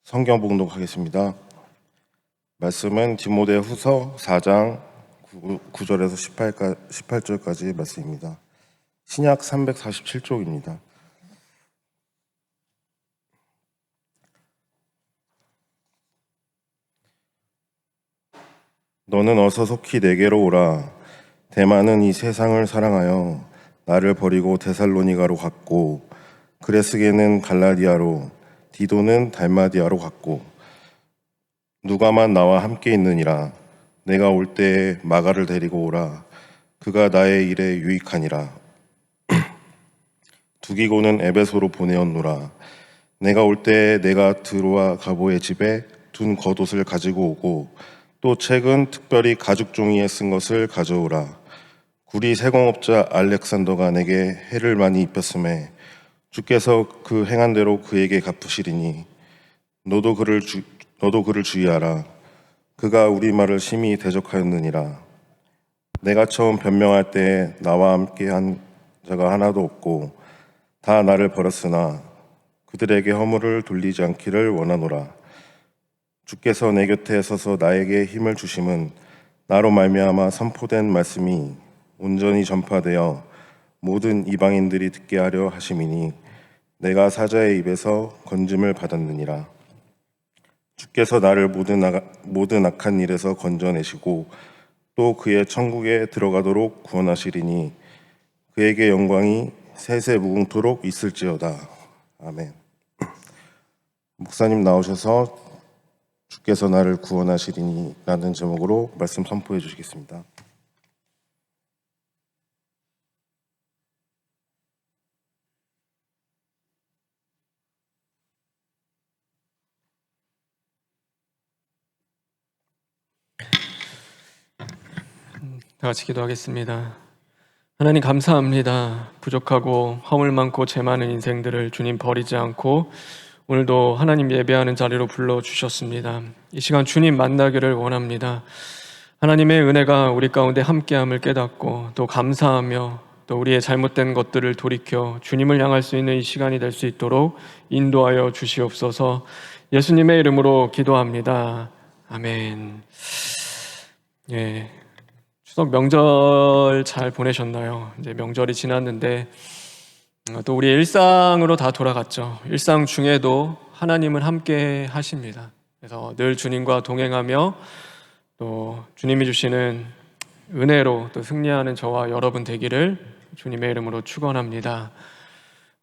성경 봉독하겠습니다. 말씀은 디모데후서 4장 9절에서 18절까지 말씀입니다. 신약 347쪽입니다. 너는 어서 속히 내게로 오라. 데마는 이 세상을 사랑하여 나를 버리고 데살로니가로 갔고, 그레스게는 갈라디아로, 디도는 달마디아로 갔고, 누가만 나와 함께 있느니라. 내가 올 때에 마가를 데리고 오라. 그가 나의 일에 유익하니라. 두기고는 에베소로 보내었노라. 내가 올 때에 내가 드로아 가보의 집에 둔 겉옷을 가지고 오고, 또 책은 특별히 가죽 종이에 쓴 것을 가져오라. 구리 세공업자 알렉산더가 내게 해를 많이 입혔음에 주께서 그 행한 대로 그에게 갚으시리니 너도 그를 주의하라. 그가 우리 말을 심히 대적하였느니라. 내가 처음 변명할 때에 나와 함께 한 자가 하나도 없고 다 나를 버렸으나 그들에게 허물을 돌리지 않기를 원하노라. 주께서 내 곁에 서서 나에게 힘을 주심은 나로 말미암아 선포된 말씀이 온전히 전파되어 모든 이방인들이 듣게 하려 하심이니 내가 사자의 입에서 건짐을 받았느니라. 주께서 나를 모든 악한 일에서 건져내시고 또 그의 천국에 들어가도록 구원하시리니 그에게 영광이 세세 무궁토록 있을지어다. 아멘. 목사님 나오셔서 주께서 나를 구원하시리니 라는 제목으로 말씀 선포해 주시겠습니다. 다 같이 기도하겠습니다. 하나님 감사합니다. 부족하고 허물 많고 죄 많은 인생들을 주님 버리지 않고 오늘도 하나님 예배하는 자리로 불러주셨습니다. 이 시간 주님 만나기를 원합니다. 하나님의 은혜가 우리 가운데 함께함을 깨닫고 또 감사하며 또 우리의 잘못된 것들을 돌이켜 주님을 향할 수 있는 이 시간이 될 수 있도록 인도하여 주시옵소서. 예수님의 이름으로 기도합니다. 아멘. 예. 추석 명절 잘 보내셨나요? 이제 명절이 지났는데 또 우리 일상으로 다 돌아갔죠. 일상 중에도 하나님은 함께 하십니다. 그래서 늘 주님과 동행하며 또 주님이 주시는 은혜로 또 승리하는 저와 여러분 되기를 주님의 이름으로 축원합니다.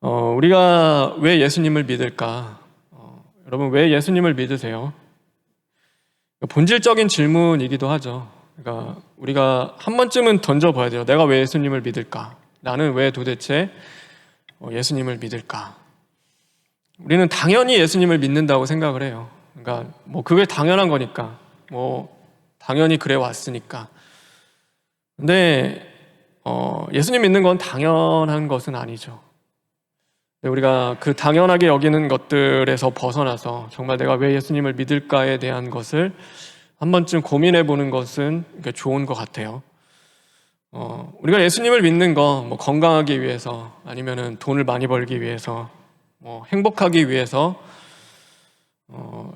우리가 왜 예수님을 믿을까? 여러분 왜 예수님을 믿으세요? 본질적인 질문이기도 하죠. 그러니까 우리가 한 번쯤은 던져봐야 돼요. 내가 왜 예수님을 믿을까? 나는 왜 도대체 예수님을 믿을까? 우리는 당연히 예수님을 믿는다고 생각을 해요. 그러니까 뭐 그게 당연한 거니까, 뭐 당연히 그래 왔으니까. 근데 예수님 믿는 건 당연한 것은 아니죠. 우리가 그 당연하게 여기는 것들에서 벗어나서 정말 내가 왜 예수님을 믿을까에 대한 것을 한 번쯤 고민해 보는 것은 좋은 것 같아요. 우리가 예수님을 믿는 거 뭐 건강하기 위해서 아니면은 돈을 많이 벌기 위해서 뭐 행복하기 위해서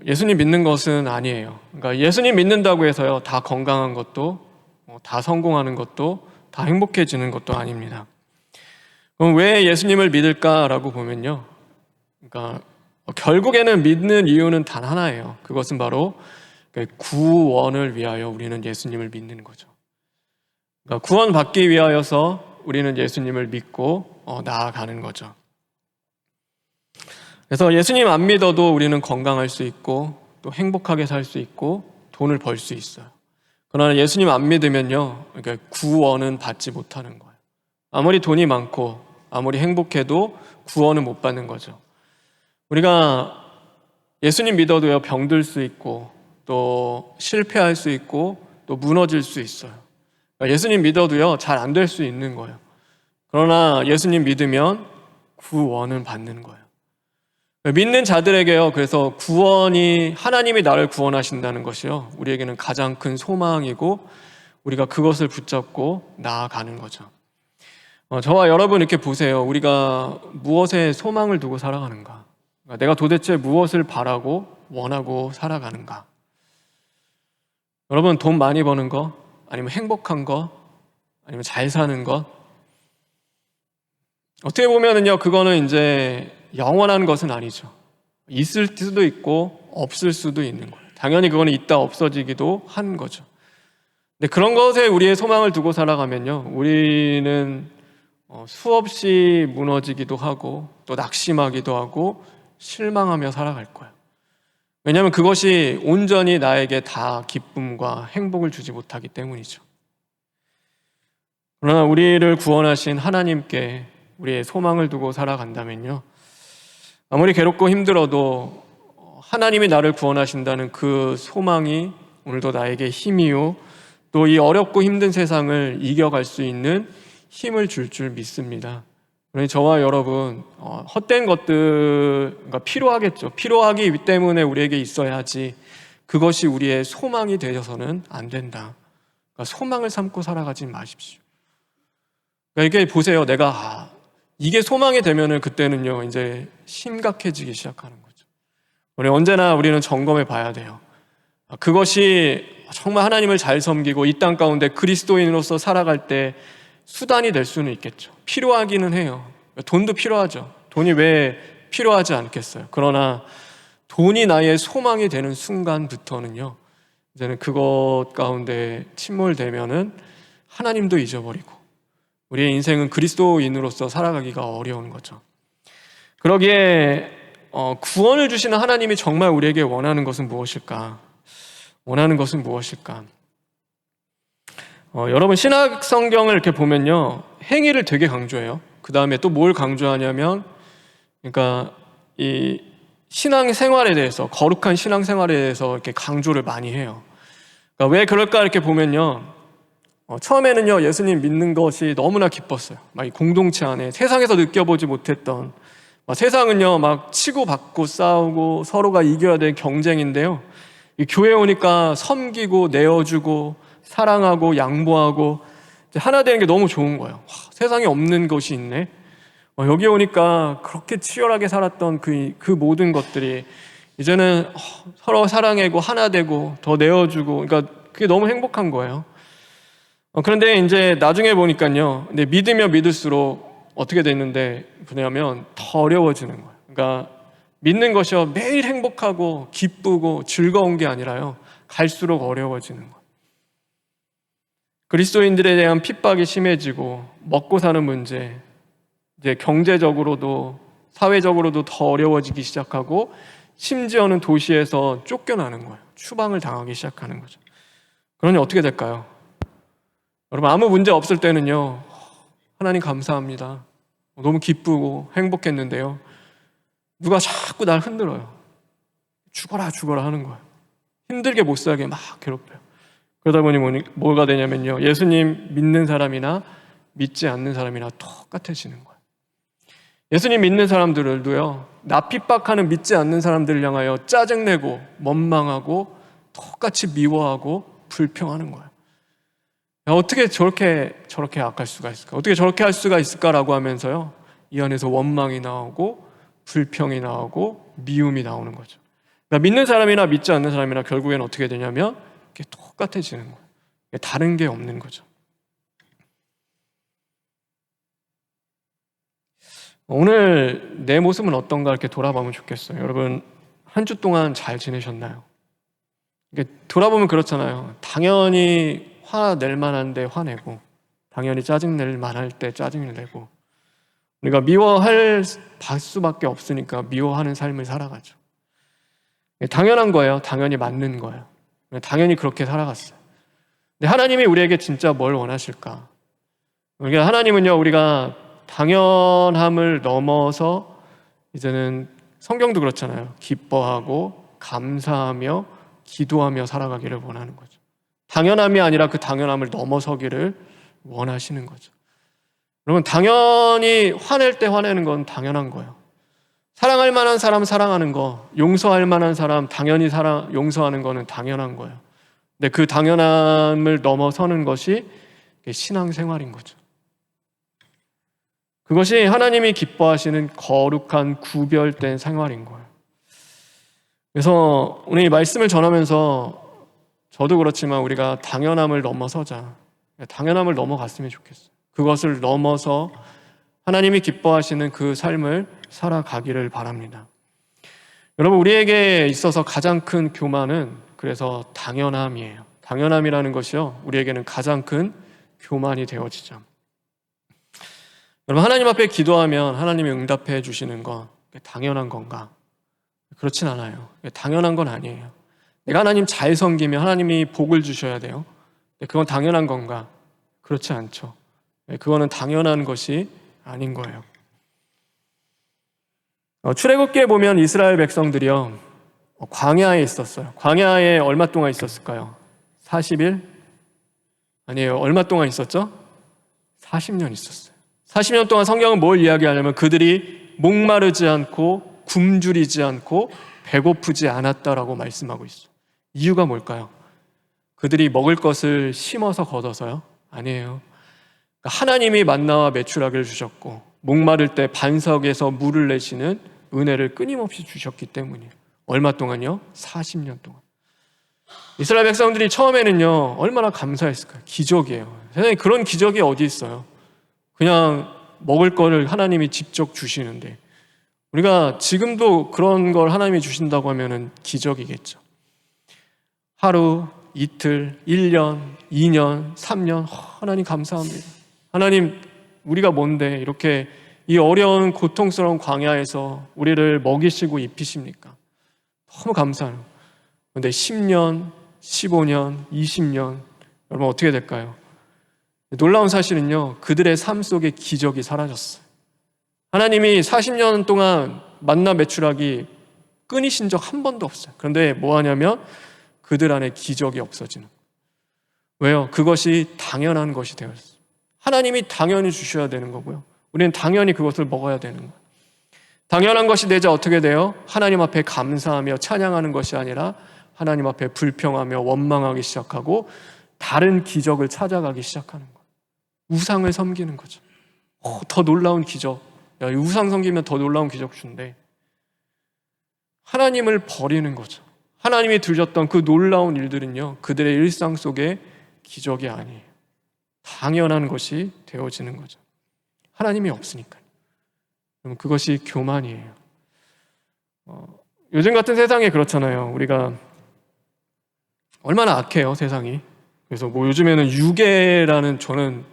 예수님 믿는 것은 아니에요. 그러니까 예수님 믿는다고 해서요 다 건강한 것도 다 성공하는 것도 다 행복해지는 것도 아닙니다. 그럼 왜 예수님을 믿을까라고 보면요, 그러니까 결국에는 믿는 이유는 단 하나예요. 그것은 바로 구원을 위하여 우리는 예수님을 믿는 거죠. 그러니까 구원받기 위하여서 우리는 예수님을 믿고 나아가는 거죠. 그래서 예수님 안 믿어도 우리는 건강할 수 있고 또 행복하게 살 수 있고 돈을 벌 수 있어요. 그러나 예수님 안 믿으면요, 그러니까 구원은 받지 못하는 거예요. 아무리 돈이 많고 아무리 행복해도 구원은 못 받는 거죠. 우리가 예수님 믿어도요 병들 수 있고 또 실패할 수 있고 또 무너질 수 있어요. 그러니까 예수님 믿어도요 잘 안 될 수 있는 거예요. 그러나 예수님 믿으면 구원은 받는 거예요. 믿는 자들에게요 그래서 구원이, 하나님이 나를 구원하신다는 것이요 우리에게는 가장 큰 소망이고 우리가 그것을 붙잡고 나아가는 거죠. 저와 여러분 이렇게 보세요. 우리가 무엇에 소망을 두고 살아가는가? 그러니까 내가 도대체 무엇을 바라고 원하고 살아가는가? 여러분, 돈 많이 버는 거, 아니면 행복한 거, 아니면 잘 사는 것, 어떻게 보면은요, 그거는 이제 영원한 것은 아니죠. 있을 수도 있고 없을 수도 있는 거예요. 당연히 그거는 있다 없어지기도 한 거죠. 근데 그런 것에 우리의 소망을 두고 살아가면요, 우리는 수없이 무너지기도 하고 또 낙심하기도 하고 실망하며 살아갈 거예요. 왜냐하면 그것이 온전히 나에게 다 기쁨과 행복을 주지 못하기 때문이죠. 그러나 우리를 구원하신 하나님께 우리의 소망을 두고 살아간다면요, 아무리 괴롭고 힘들어도 하나님이 나를 구원하신다는 그 소망이 오늘도 나에게 힘이요, 또 이 어렵고 힘든 세상을 이겨갈 수 있는 힘을 줄 믿습니다. 그러니 저와 여러분, 헛된 것들, 그러니까 필요하겠죠. 필요하기 때문에 우리에게 있어야 하지, 그것이 우리의 소망이 되어서는 안 된다. 그러니까 소망을 삼고 살아가지 마십시오. 그러니까 이게 보세요. 내가 이게 소망이 되면은 그때는요, 이제 심각해지기 시작하는 거죠. 언제나 우리는 점검해 봐야 돼요. 그것이 정말 하나님을 잘 섬기고 이 땅 가운데 그리스도인으로서 살아갈 때 수단이 될 수는 있겠죠. 필요하기는 해요. 돈도 필요하죠. 돈이 왜 필요하지 않겠어요. 그러나 돈이 나의 소망이 되는 순간부터는요, 이제는 그것 가운데 침몰되면은 하나님도 잊어버리고 우리의 인생은 그리스도인으로서 살아가기가 어려운 거죠. 그러기에 구원을 주시는 하나님이 정말 우리에게 원하는 것은 무엇일까? 원하는 것은 무엇일까? 여러분, 신약 성경을 이렇게 보면요, 행위를 되게 강조해요. 그 다음에 또 뭘 강조하냐면, 그러니까 이 신앙 생활에 대해서, 거룩한 신앙 생활에 대해서 이렇게 강조를 많이 해요. 그러니까 왜 그럴까 이렇게 보면요, 처음에는요, 예수님 믿는 것이 너무나 기뻤어요. 막 이 공동체 안에 세상에서 느껴보지 못했던, 세상은요, 막 치고받고 싸우고 서로가 이겨야 될 경쟁인데요, 이 교회 오니까 섬기고 내어주고 사랑하고 양보하고 하나 되는 게 너무 좋은 거예요. 세상에 없는 것이 있네. 여기 오니까 그렇게 치열하게 살았던 그 모든 것들이 이제는 서로 사랑하고 하나 되고 더 내어주고, 그러니까 그게 너무 행복한 거예요. 그런데 이제 나중에 보니까요, 근데 믿으면 믿을수록 어떻게 됐는데 뭐냐면 더 어려워지는 거예요. 그러니까 믿는 것이요, 매일 행복하고 기쁘고 즐거운 게 아니라요, 갈수록 어려워지는 거예요. 그리스도인들에 대한 핍박이 심해지고 먹고 사는 문제, 이제 경제적으로도 사회적으로도 더 어려워지기 시작하고, 심지어는 도시에서 쫓겨나는 거예요. 추방을 당하기 시작하는 거죠. 그러니 어떻게 될까요? 여러분, 아무 문제 없을 때는요, 하나님 감사합니다, 너무 기쁘고 행복했는데요, 누가 자꾸 날 흔들어요. 죽어라 죽어라 하는 거예요. 힘들게 못 살게 막 괴롭혀요. 그러다 보니 뭐가 되냐면요, 예수님 믿는 사람이나 믿지 않는 사람이나 똑같아지는 거예요. 예수님 믿는 사람들도요, 나 핍박하는 믿지 않는 사람들을 향하여 짜증내고 원망하고 똑같이 미워하고 불평하는 거예요. 어떻게 저렇게 악할 수가 있을까? 어떻게 저렇게 할 수가 있을까라고 하면서요, 이 안에서 원망이 나오고 불평이 나오고 미움이 나오는 거죠. 그러니까 믿는 사람이나 믿지 않는 사람이나 결국에는 어떻게 되냐면 이게 똑같아지는 거예요. 다른 게 없는 거죠. 오늘 내 모습은 어떤가 이렇게 돌아보면 좋겠어요. 여러분, 한 주 동안 잘 지내셨나요? 이게 돌아보면 그렇잖아요. 당연히 화낼 만한데 화내고, 당연히 짜증낼 만할 때 짜증을 내고, 우리가 미워할 수밖에 없으니까 미워하는 삶을 살아가죠. 당연한 거예요. 당연히 맞는 거예요. 당연히 그렇게 살아갔어요. 근데 하나님이 우리에게 진짜 뭘 원하실까? 그러니까 하나님은요, 우리가 당연함을 넘어서 이제는 성경도 그렇잖아요. 기뻐하고 감사하며 기도하며 살아가기를 원하는 거죠. 당연함이 아니라 그 당연함을 넘어서기를 원하시는 거죠. 여러분, 당연히 화낼 때 화내는 건 당연한 거예요. 사랑할 만한 사람 사랑하는 거, 용서할 만한 사람 당연히 용서하는 거는 당연한 거예요. 근데 그 당연함을 넘어서는 것이 신앙생활인 거죠. 그것이 하나님이 기뻐하시는 거룩한 구별된 생활인 거예요. 그래서 오늘 이 말씀을 전하면서 저도 그렇지만 우리가 당연함을 넘어서자. 당연함을 넘어갔으면 좋겠어요. 그것을 넘어서 하나님이 기뻐하시는 그 삶을 살아가기를 바랍니다. 여러분, 우리에게 있어서 가장 큰 교만은 그래서 당연함이에요. 당연함이라는 것이요, 우리에게는 가장 큰 교만이 되어지죠. 여러분, 하나님 앞에 기도하면 하나님이 응답해 주시는 건 당연한 건가? 그렇진 않아요. 당연한 건 아니에요. 내가 하나님 잘 섬기면 하나님이 복을 주셔야 돼요. 그건 당연한 건가? 그렇지 않죠. 그거는 당연한 것이 아닌 거예요. 출애굽기에 보면 이스라엘 백성들이요, 광야에 있었어요. 광야에 얼마 동안 있었을까요? 40일? 아니에요. 얼마 동안 있었죠? 40년 있었어요. 40년 동안 성경은 뭘 이야기하냐면 그들이 목마르지 않고 굶주리지 않고 배고프지 않았다라고 말씀하고 있어요. 이유가 뭘까요? 그들이 먹을 것을 심어서 거둬서요? 아니에요. 하나님이 만나와 메추라기를 주셨고 목마를 때 반석에서 물을 내시는 은혜를 끊임없이 주셨기 때문이에요. 얼마 동안요? 40년 동안. 이스라엘 백성들이 처음에는요, 얼마나 감사했을까요? 기적이에요. 세상에 그런 기적이 어디 있어요? 그냥 먹을 거를 하나님이 직접 주시는데, 우리가 지금도 그런 걸 하나님이 주신다고 하면은 기적이겠죠. 하루, 이틀, 1년, 2년, 3년, 하나님 감사합니다. 하나님, 우리가 뭔데 이렇게 이 어려운 고통스러운 광야에서 우리를 먹이시고 입히십니까? 너무 감사해요. 그런데 10년, 15년, 20년, 여러분 어떻게 될까요? 놀라운 사실은요, 그들의 삶 속에 기적이 사라졌어요. 하나님이 40년 동안 만나 메추라기 끊이신 적 한 번도 없어요. 그런데 뭐 하냐면 그들 안에 기적이 없어지는 거예요. 왜요? 그것이 당연한 것이 되었어요. 하나님이 당연히 주셔야 되는 거고요, 우리는 당연히 그것을 먹어야 되는 거예요. 당연한 것이 되자 어떻게 돼요? 하나님 앞에 감사하며 찬양하는 것이 아니라 하나님 앞에 불평하며 원망하기 시작하고 다른 기적을 찾아가기 시작하는 거예요. 우상을 섬기는 거죠. 더 놀라운 기적. 야, 우상 섬기면 더 놀라운 기적 준대. 하나님을 버리는 거죠. 하나님이 들으셨던 그 놀라운 일들은요, 그들의 일상 속에 기적이 아니에요. 당연한 것이 되어지는 거죠. 하나님이 없으니까요. 그럼 그것이 교만이에요. 요즘 같은 세상에 그렇잖아요. 우리가 얼마나 악해요, 세상이. 그래서 뭐 요즘에는 유괴라는, 저는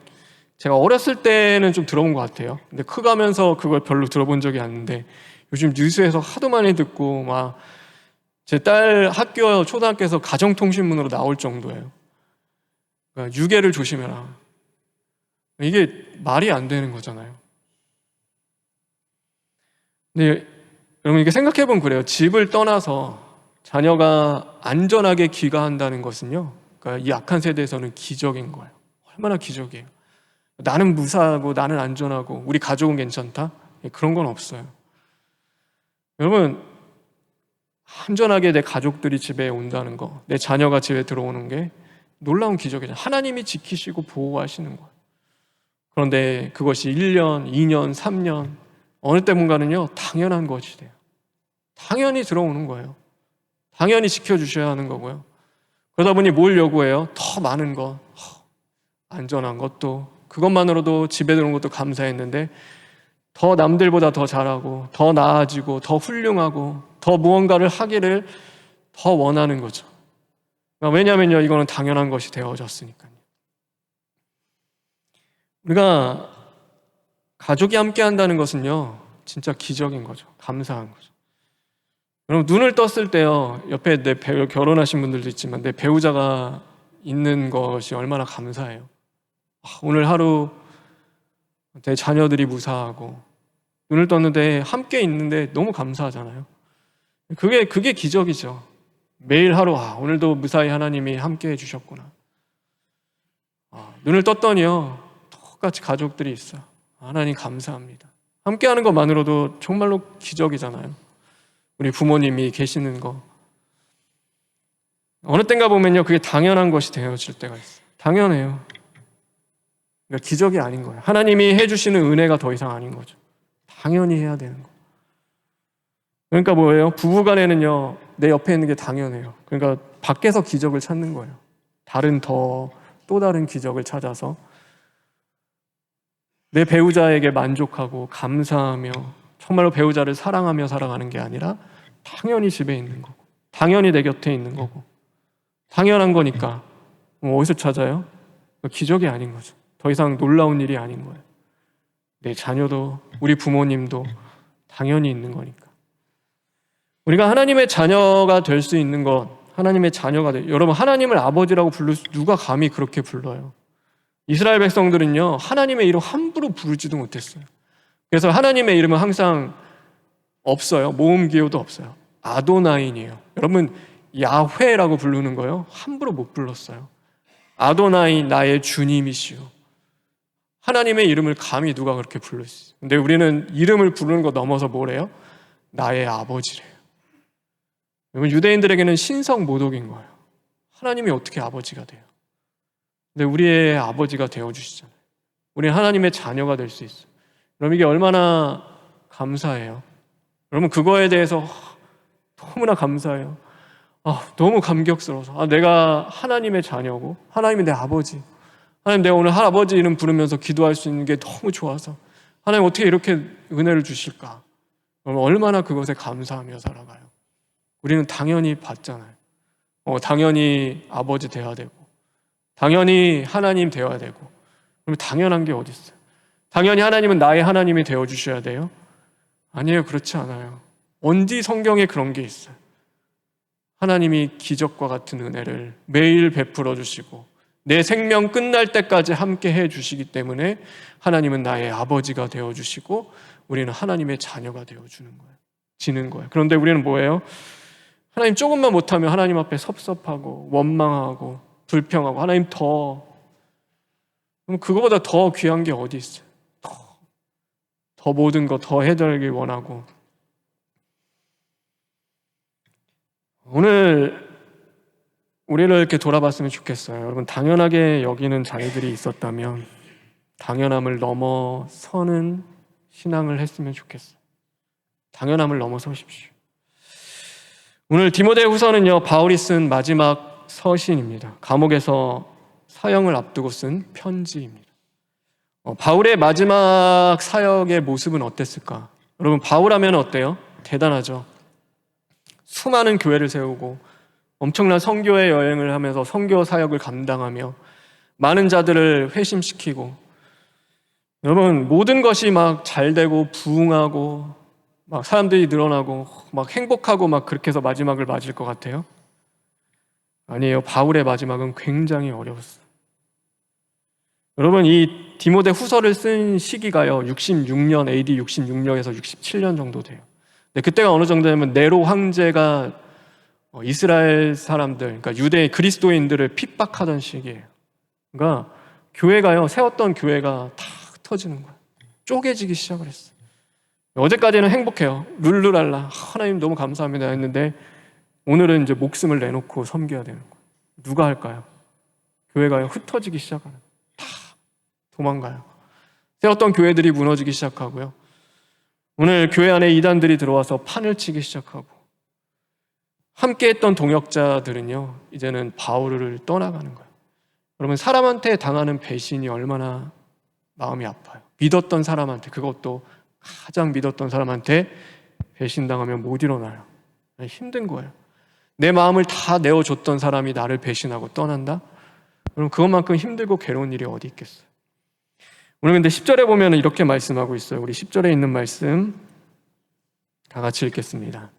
제가 어렸을 때는 좀 들어본 것 같아요. 근데 커가면서 그걸 별로 들어본 적이 없는데 요즘 뉴스에서 하도 많이 듣고 막 제 딸 학교 초등학교에서 가정통신문으로 나올 정도예요. 그러니까 유괴를 조심해라. 이게 말이 안 되는 거잖아요. 근데 여러분, 이게 생각해보면 그래요. 집을 떠나서 자녀가 안전하게 귀가한다는 것은요, 그러니까 이 악한 세대에서는 기적인 거예요. 얼마나 기적이에요. 나는 무사하고 나는 안전하고 우리 가족은 괜찮다? 그런 건 없어요. 여러분, 안전하게 내 가족들이 집에 온다는 거, 내 자녀가 집에 들어오는 게 놀라운 기적이잖아요. 하나님이 지키시고 보호하시는 거예요. 그런데 그것이 1년, 2년, 3년 어느 때문가는요, 당연한 것이 돼요. 당연히 들어오는 거예요. 당연히 지켜주셔야 하는 거고요. 그러다 보니 뭘 요구해요? 더 많은 것, 안전한 것도, 그것만으로도 집에 들어온 것도 감사했는데 더 남들보다 더 잘하고 더 나아지고 더 훌륭하고 더 무언가를 하기를 더 원하는 거죠. 왜냐하면요, 이거는 당연한 것이 되어졌으니까요. 우리가 가족이 함께 한다는 것은요, 진짜 기적인 거죠. 감사한 거죠. 여러분, 눈을 떴을 때요, 옆에 내 결혼하신 분들도 있지만 내 배우자가 있는 것이 얼마나 감사해요. 오늘 하루 내 자녀들이 무사하고 눈을 떴는데 함께 있는데 너무 감사하잖아요. 그게 기적이죠. 매일 하루, 오늘도 무사히 하나님이 함께 해주셨구나. 눈을 떴더니요, 똑같이 가족들이 있어요. 하나님 감사합니다. 함께하는 것만으로도 정말로 기적이잖아요. 우리 부모님이 계시는 거. 어느 땐가 보면요, 그게 당연한 것이 되어질 때가 있어요. 당연해요. 그러니까 기적이 아닌 거예요. 하나님이 해주시는 은혜가 더 이상 아닌 거죠. 당연히 해야 되는 거. 그러니까 뭐예요? 부부간에는요, 내 옆에 있는 게 당연해요. 그러니까 밖에서 기적을 찾는 거예요. 또 다른 기적을 찾아서 내 배우자에게 만족하고 감사하며 정말로 배우자를 사랑하며 살아가는 게 아니라 당연히 집에 있는 거고, 당연히 내 곁에 있는 거고, 당연한 거니까 어디서 찾아요? 기적이 아닌 거죠. 더 이상 놀라운 일이 아닌 거예요. 내 자녀도 우리 부모님도 당연히 있는 거니까. 우리가 하나님의 자녀가 될 수 있는 것, 여러분 하나님을 아버지라고 누가 감히 그렇게 불러요? 이스라엘 백성들은요 하나님의 이름 함부로 부르지도 못했어요. 그래서 하나님의 이름은 항상 없어요. 모음 기호도 없어요. 아도나인이에요. 여러분 야훼라고 부르는 거요 함부로 못 불렀어요. 아도나인 나의 주님이시오. 하나님의 이름을 감히 누가 그렇게 부를 수 있어요? 근데 우리는 이름을 부르는 거 넘어서 뭐래요? 나의 아버지래요. 여러분 유대인들에게는 신성 모독인 거예요. 하나님이 어떻게 아버지가 돼요? 근데 우리의 아버지가 되어주시잖아요. 우리는 하나님의 자녀가 될 수 있어요. 여러분 이게 얼마나 감사해요. 여러분 그거에 대해서 너무나 감사해요. 너무 감격스러워서 내가 하나님의 자녀고 하나님이 내 아버지, 하나님 내가 오늘 할아버지 이름 부르면서 기도할 수 있는 게 너무 좋아서 하나님 어떻게 이렇게 은혜를 주실까? 여러분 얼마나 그것에 감사하며 살아가요. 우리는 당연히 받잖아요. 당연히 아버지 되어야 되고 당연히 하나님 되어야 되고 그럼 당연한 게 어디 있어요? 당연히 하나님은 나의 하나님이 되어주셔야 돼요? 아니에요. 그렇지 않아요. 언제 성경에 그런 게 있어요? 하나님이 기적과 같은 은혜를 매일 베풀어 주시고 내 생명 끝날 때까지 함께 해 주시기 때문에 하나님은 나의 아버지가 되어 주시고 우리는 하나님의 자녀가 되어 주는 거예요. 지는 거예요. 그런데 우리는 뭐예요? 하나님 조금만 못하면 하나님 앞에 섭섭하고 원망하고 불평하고 하나님 그럼 그거보다 더 귀한 게 어디 있어요? 더 모든 거 더 해달길 원하고 오늘 우리를 이렇게 돌아봤으면 좋겠어요. 여러분 당연하게 여기는 자녀들이 있었다면 당연함을 넘어서는 신앙을 했으면 좋겠어요. 당연함을 넘어서십시오. 오늘 디모데후서는요 바울이 쓴 마지막 서신입니다. 감옥에서 사형을 앞두고 쓴 편지입니다. 바울의 마지막 사역의 모습은 어땠을까? 여러분 바울 하면 어때요? 대단하죠. 수많은 교회를 세우고 엄청난 선교의 여행을 하면서 선교 사역을 감당하며 많은 자들을 회심시키고 여러분 모든 것이 막 잘되고 부흥하고 막 사람들이 늘어나고 막 행복하고 막 그렇게 해서 마지막을 맞을 것 같아요? 아니에요. 바울의 마지막은 굉장히 어려웠어요. 여러분 이 디모데 후서를 쓴 시기가요 66년 AD 66년에서 67년 정도 돼요. 근데 그때가 어느 정도냐면 네로 황제가 이스라엘 사람들, 그러니까 유대 그리스도인들을 핍박하던 시기예요. 그러니까 교회가요 세웠던 교회가 다 흩어지는 거예요. 쪼개지기 시작을 했어요. 어제까지는 행복해요. 룰루랄라 하나님 너무 감사합니다 했는데 오늘은 이제 목숨을 내놓고 섬겨야 되는 거예요. 누가 할까요? 교회가요 흩어지기 시작하는 거예요. 다 도망가요. 세웠던 교회들이 무너지기 시작하고요. 오늘 교회 안에 이단들이 들어와서 판을 치기 시작하고 함께했던 동역자들은요 이제는 바울을 떠나가는 거예요. 여러분 사람한테 당하는 배신이 얼마나 마음이 아파요. 믿었던 사람한테, 그것도 가장 믿었던 사람한테 배신당하면 못 일어나요. 힘든 거예요. 내 마음을 다 내어줬던 사람이 나를 배신하고 떠난다? 그럼 그것만큼 힘들고 괴로운 일이 어디 있겠어요. 오늘 근데 10절에 보면 이렇게 말씀하고 있어요. 우리 10절에 있는 말씀 다 같이 읽겠습니다.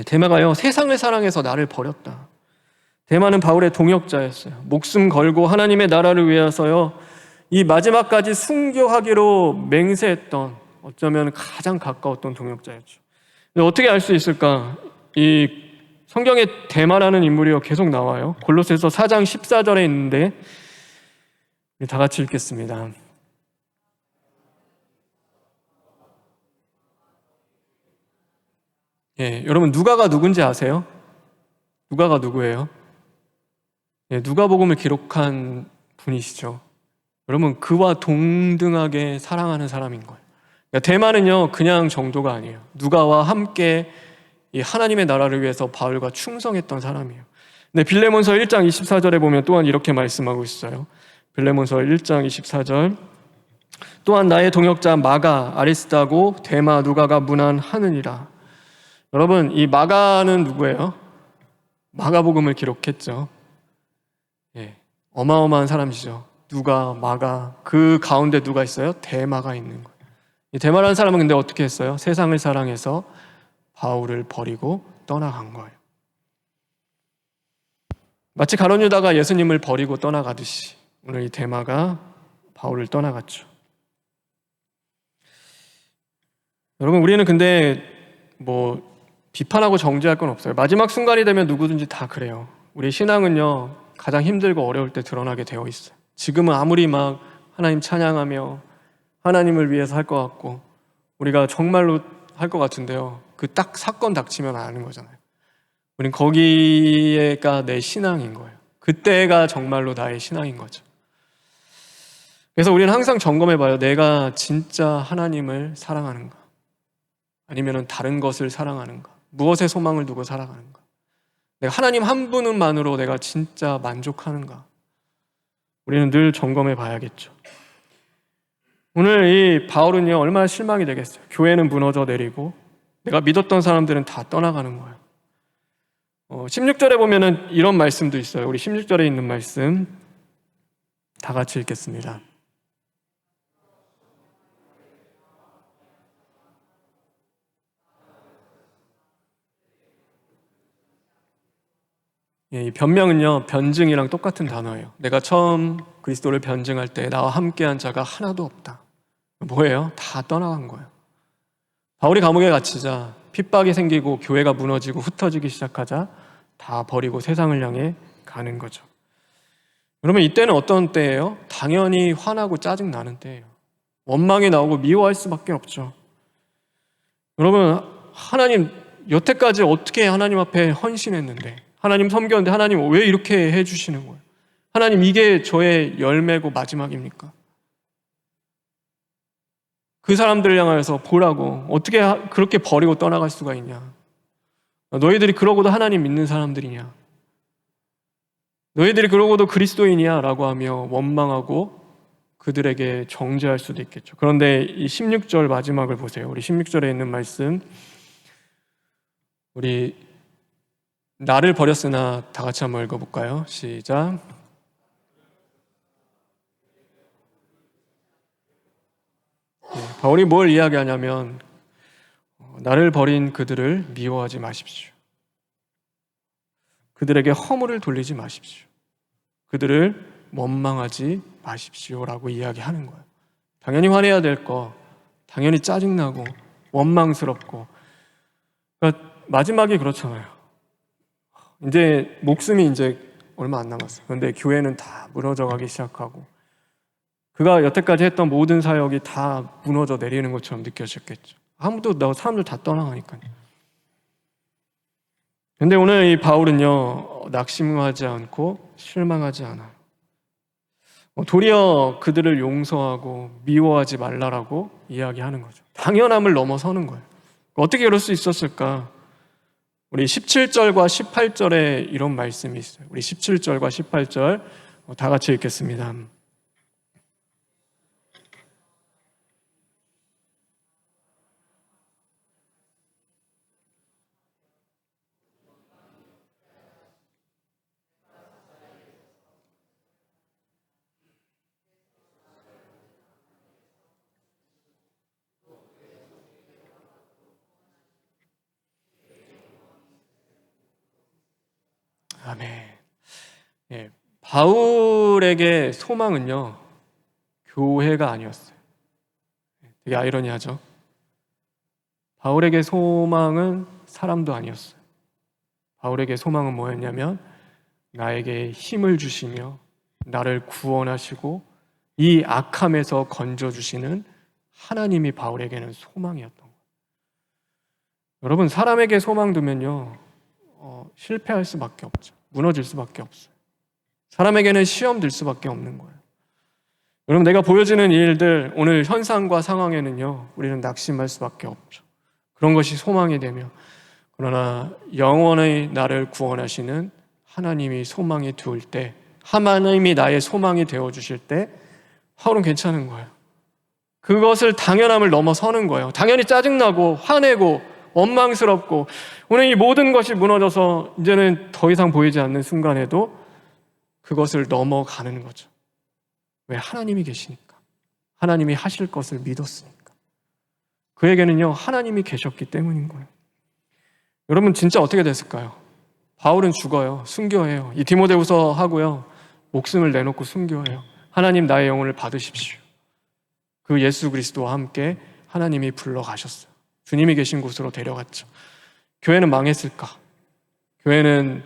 데마가요 세상을 사랑해서 나를 버렸다. 데마는 바울의 동역자였어요. 목숨 걸고 하나님의 나라를 위해서요 이 마지막까지 순교하기로 맹세했던 어쩌면 가장 가까웠던 동역자였죠. 근데 어떻게 알 수 있을까? 이 성경에 데마라는 인물이 계속 나와요. 골로새서 4장 14절에 있는데 다 같이 읽겠습니다. 여러분 누가가 누군지 아세요? 누가가 누구예요? 누가복음을 기록한 분이시죠. 여러분, 그와 동등하게 사랑하는 사람인 거예요. 그러니까 대마는요, 그냥 정도가 아니에요. 누가와 함께 이 하나님의 나라를 위해서 바울과 충성했던 사람이에요. 근데 빌레몬서 1장 24절에 보면 또한 이렇게 말씀하고 있어요. 빌레몬서 1장 24절, 또한 나의 동역자 마가, 아리스다고 데마, 누가가 문안하느니라. 여러분, 이 마가는 누구예요? 마가복음을 기록했죠. 어마어마한 사람이죠. 누가, 마가, 그 가운데 누가 있어요? 데마가 있는 거예요. 이 데마라는 사람은 근데 어떻게 했어요? 세상을 사랑해서 바울을 버리고 떠나간 거예요. 마치 가룟 유다가 예수님을 버리고 떠나가듯이 오늘 이 데마가 바울을 떠나갔죠. 여러분, 우리는 근데 비판하고 정죄할 건 없어요. 마지막 순간이 되면 누구든지 다 그래요. 우리 신앙은요, 가장 힘들고 어려울 때 드러나게 되어 있어요. 지금은 아무리 막 하나님 찬양하며 하나님을 위해서 할 것 같고 우리가 정말로 할 것 같은데요, 그 딱 사건 닥치면 아는 거잖아요. 우린 거기가 내 신앙인 거예요. 그때가 정말로 나의 신앙인 거죠. 그래서 우리는 항상 점검해봐요. 내가 진짜 하나님을 사랑하는가? 아니면 다른 것을 사랑하는가? 무엇에 소망을 두고 살아가는가? 내가 하나님 한 분만으로 내가 진짜 만족하는가? 우리는 늘 점검해 봐야겠죠. 오늘 이 바울은요, 얼마나 실망이 되겠어요. 교회는 무너져 내리고 내가 믿었던 사람들은 다 떠나가는 거예요. 16절에 보면은 이런 말씀도 있어요. 우리 16절에 있는 말씀 다 같이 읽겠습니다. 이 변명은요, 변증이랑 똑같은 단어예요. 내가 처음 그리스도를 변증할 때 나와 함께한 자가 하나도 없다. 뭐예요? 다 떠나간 거예요. 바울이 감옥에 갇히자, 핍박이 생기고 교회가 무너지고 흩어지기 시작하자 다 버리고 세상을 향해 가는 거죠. 그러면 이때는 어떤 때예요? 당연히 화나고 짜증나는 때예요. 원망이 나오고 미워할 수밖에 없죠. 여러분, 하나님 여태까지 어떻게 하나님 앞에 헌신했는데, 하나님 섬겼는데 하나님 왜 이렇게 해주시는 거예요? 하나님, 이게 저의 열매고 마지막입니까? 그 사람들을 향해서 보라고, 어떻게 그렇게 버리고 떠나갈 수가 있냐? 너희들이 그러고도 하나님 믿는 사람들이냐? 너희들이 그러고도 그리스도인이야? 라고 하며 원망하고 그들에게 정죄할 수도 있겠죠. 그런데 이 16절 마지막을 보세요. 우리 16절에 있는 말씀, 우리 나를 버렸으나 다 같이 한번 읽어볼까요? 시작. 바울이 뭘 이야기하냐면, 나를 버린 그들을 미워하지 마십시오. 그들에게 허물을 돌리지 마십시오. 그들을 원망하지 마십시오라고 이야기하는 거예요. 당연히 화내야 될 거, 당연히 짜증나고 원망스럽고, 그러니까 마지막이 그렇잖아요. 이제 목숨이 이제 얼마 안 남았어요. 그런데 교회는 다 무너져가기 시작하고 그가 여태까지 했던 모든 사역이 다 무너져 내리는 것처럼 느껴졌겠죠. 사람들 다 떠나가니까요. 근데 오늘 이 바울은요, 낙심하지 않고 실망하지 않아요. 도리어 그들을 용서하고 미워하지 말라라고 이야기하는 거죠. 당연함을 넘어서는 거예요. 어떻게 그럴 수 있었을까? 우리 17절과 18절에 이런 말씀이 있어요. 우리 17절과 18절 다 같이 읽겠습니다. 아멘. 바울에게 소망은요, 교회가 아니었어요. 되게 아이러니하죠. 바울에게 소망은 사람도 아니었어요. 바울에게 소망은 뭐였냐면, 나에게 힘을 주시며 나를 구원하시고 이 악함에서 건져주시는 하나님이 바울에게는 소망이었던 거예요. 여러분, 사람에게 소망 두면요, 실패할 수밖에 없죠. 무너질 수밖에 없어요. 사람에게는 시험 들 수밖에 없는 거예요. 여러분, 내가 보여지는 일들, 오늘 현상과 상황에는요, 우리는 낙심할 수밖에 없죠. 그런 것이 소망이 되며, 그러나 영원히 나를 구원하시는 하나님이 소망이 되올 때, 하나님이 나의 소망이 되어주실 때 바울은 괜찮은 거예요. 그것을 당연함을 넘어서는 거예요. 당연히 짜증나고 화내고 원망스럽고 오늘 이 모든 것이 무너져서 이제는 더 이상 보이지 않는 순간에도 그것을 넘어가는 거죠. 왜? 하나님이 계시니까. 하나님이 하실 것을 믿었으니까. 그에게는요, 하나님이 계셨기 때문인 거예요. 여러분, 진짜 어떻게 됐을까요? 바울은 죽어요. 순교해요. 이 디모데후서 하고요, 목숨을 내놓고 순교해요. 하나님, 나의 영혼을 받으십시오. 그 예수 그리스도와 함께 하나님이 불러가셨어요. 주님이 계신 곳으로 데려갔죠. 교회는 망했을까? 교회는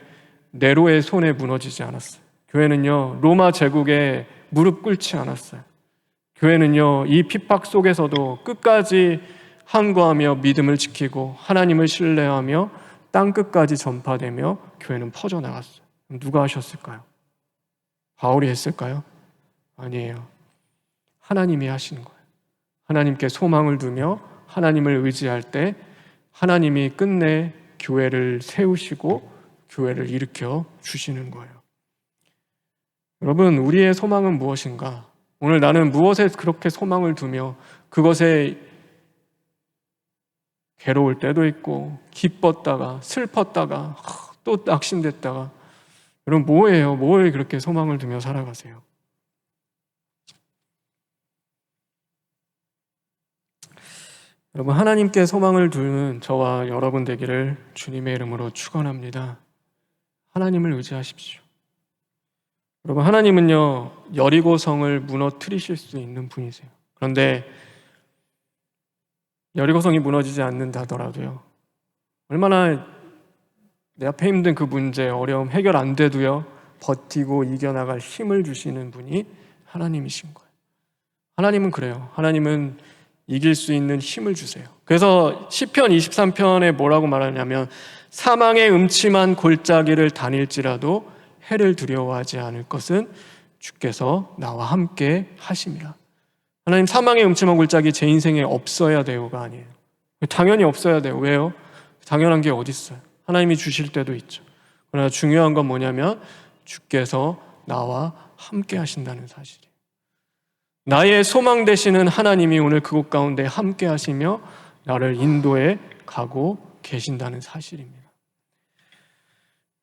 네로의 손에 무너지지 않았어요. 교회는요, 로마 제국에 무릎 꿇지 않았어요. 교회는요, 이 핍박 속에서도 끝까지 항거하며 믿음을 지키고 하나님을 신뢰하며 땅끝까지 전파되며 교회는 퍼져나갔어요. 누가 하셨을까요? 바울이 했을까요? 아니에요. 하나님이 하시는 거예요. 하나님께 소망을 두며 하나님을 의지할 때 하나님이 끝내 교회를 세우시고 교회를 일으켜 주시는 거예요. 여러분, 우리의 소망은 무엇인가? 오늘 나는 무엇에 그렇게 소망을 두며 그것에 괴로울 때도 있고 기뻤다가 슬펐다가 또 낙심됐다가, 여러분 뭐예요? 뭐에 그렇게 소망을 두며 살아가세요? 여러분, 하나님께 소망을 두는 저와 여러분 되기를 주님의 이름으로 축원합니다. 하나님을 의지하십시오. 여러분, 하나님은요, 여리고성을 무너뜨리실 수 있는 분이세요. 그런데 여리고성이 무너지지 않는다더라도요, 얼마나 내 앞에 힘든 그 문제, 어려움 해결 안 돼도요, 버티고 이겨나갈 힘을 주시는 분이 하나님이신 거예요. 하나님은 그래요. 하나님은 이길 수 있는 힘을 주세요. 그래서 시편 23편에 뭐라고 말하냐면, 사망의 음침한 골짜기를 다닐지라도 해를 두려워하지 않을 것은 주께서 나와 함께 하심이라. 하나님, 사망의 음침한 골짜기 제 인생에 없어야 돼요가 아니에요. 당연히 없어야 돼요. 왜요? 당연한 게 어디 있어요? 하나님이 주실 때도 있죠. 그러나 중요한 건 뭐냐면 주께서 나와 함께 하신다는 사실이에요. 나의 소망 되시는 하나님이 오늘 그곳 가운데 함께 하시며 나를 인도해 가고 계신다는 사실입니다.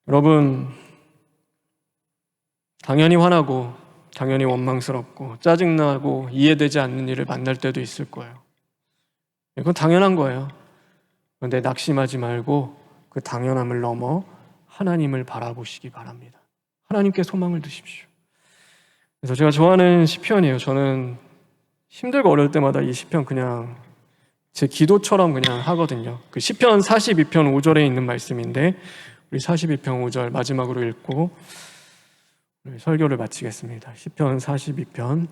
여러분, 당연히 화나고 당연히 원망스럽고 짜증나고 이해되지 않는 일을 만날 때도 있을 거예요. 이건 당연한 거예요. 그런데 낙심하지 말고 그 당연함을 넘어 하나님을 바라보시기 바랍니다. 하나님께 소망을 두십시오. 그래서 제가 좋아하는 시편이에요. 저는 힘들고 어려울 때마다 이 시편 그냥 제 기도처럼 그냥 하거든요. 그 시편 42편 5절에 있는 말씀인데, 우리 42편 5절 마지막으로 읽고 설교를 마치겠습니다. 시편 42편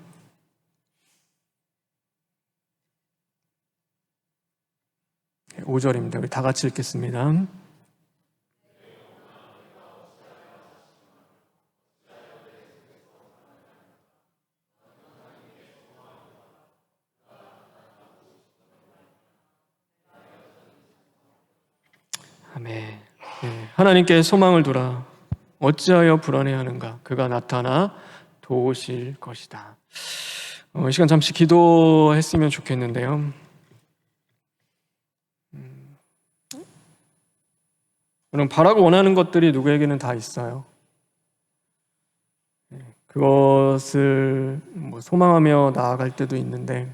5절입니다. 우리 다 같이 읽겠습니다. 아멘. 네. 하나님께 소망을 두라. 어찌하여 불안해하는가? 그가 나타나 도우실 것이다. 이 시간 잠시 기도했으면 좋겠는데요. 여러분, 바라고 원하는 것들이 누구에게는 다 있어요. 그것을 소망하며 나아갈 때도 있는데,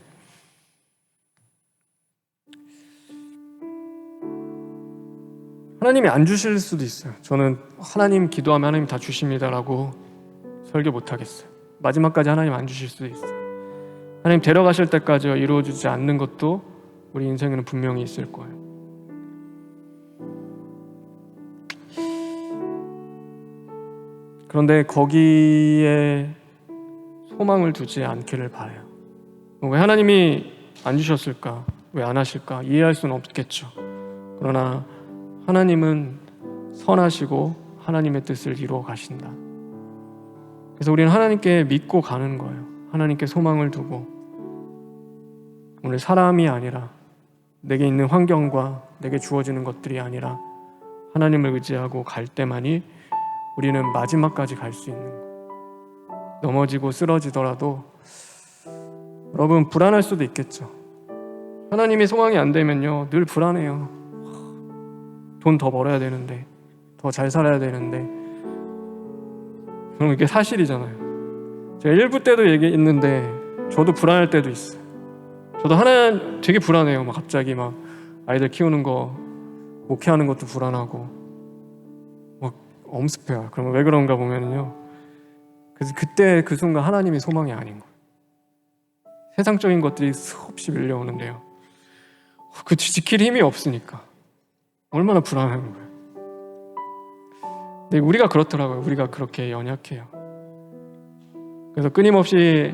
하나님이 안 주실 수도 있어요. 저는 하나님 기도하면 하나님 다 주십니다라고 설교 못 하겠어요. 마지막까지 하나님 안 주실 수도 있어요. 하나님 데려가실 때까지 이루어지지 않는 것도 우리 인생에는 분명히 있을 거예요. 그런데 거기에 소망을 두지 않기를 바라요. 왜 하나님이 안 주셨을까? 왜 안 하실까? 이해할 수는 없겠죠. 그러나 하나님은 선하시고 하나님의 뜻을 이루어 가신다. 그래서 우리는 하나님께 믿고 가는 거예요. 하나님께 소망을 두고 오늘 사람이 아니라 내게 있는 환경과 내게 주어지는 것들이 아니라 하나님을 의지하고 갈 때만이 우리는 마지막까지 갈 수 있는 거예요. 넘어지고 쓰러지더라도 여러분 불안할 수도 있겠죠. 하나님의 소망이 안 되면요 늘 불안해요. 돈 더 벌어야 되는데, 더 잘 살아야 되는데. 그럼 이게 사실이잖아요. 제가 1부 때도 얘기했는데 저도 불안할 때도 있어요. 저도 하나 되게 불안해요. 막 갑자기 막 아이들 키우는 거, 목회하는 것도 불안하고 막 엄습해요. 그러면 왜 그런가 보면요, 그래서 그때 그 순간 하나님이 소망이 아닌 거예요. 세상적인 것들이 수없이 밀려오는데요, 그 지킬 힘이 없으니까 얼마나 불안한 거예요. 근데 우리가 그렇더라고요. 우리가 그렇게 연약해요. 그래서 끊임없이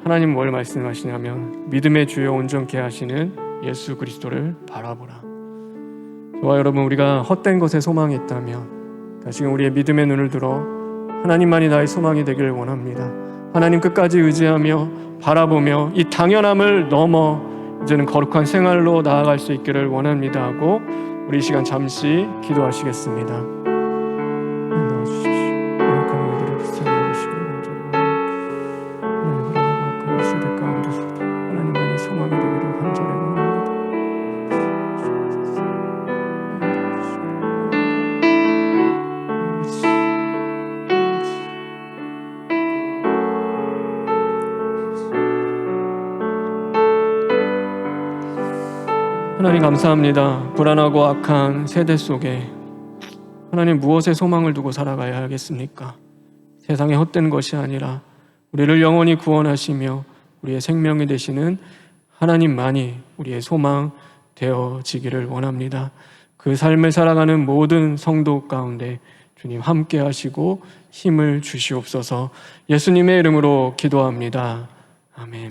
하나님 뭘 말씀하시냐면 믿음의 주요 온전케 하시는 예수 그리스도를 바라보라. 저와 여러분, 우리가 헛된 것에 소망이 있다면 다시금 우리의 믿음의 눈을 들어 하나님만이 나의 소망이 되기를 원합니다. 하나님 끝까지 의지하며 바라보며 이 당연함을 넘어 이제는 거룩한 생활로 나아갈 수 있기를 원합니다 하고 우리 이 시간 잠시 기도하시겠습니다. 나와주십시오. 약한 우리들의 불쌍히 여기시기를 간절히 원합니다. 그 세대 가운데서도 하나님만이 소망이 되기를 간절히 원합니다. 하나님 감사합니다. 불안하고 악한 세대 속에 하나님 무엇에 소망을 두고 살아가야 하겠습니까? 세상의 헛된 것이 아니라 우리를 영원히 구원하시며 우리의 생명이 되시는 하나님만이 우리의 소망 되어지기를 원합니다. 그 삶을 살아가는 모든 성도 가운데 주님 함께 하시고 힘을 주시옵소서. 예수님의 이름으로 기도합니다. 아멘.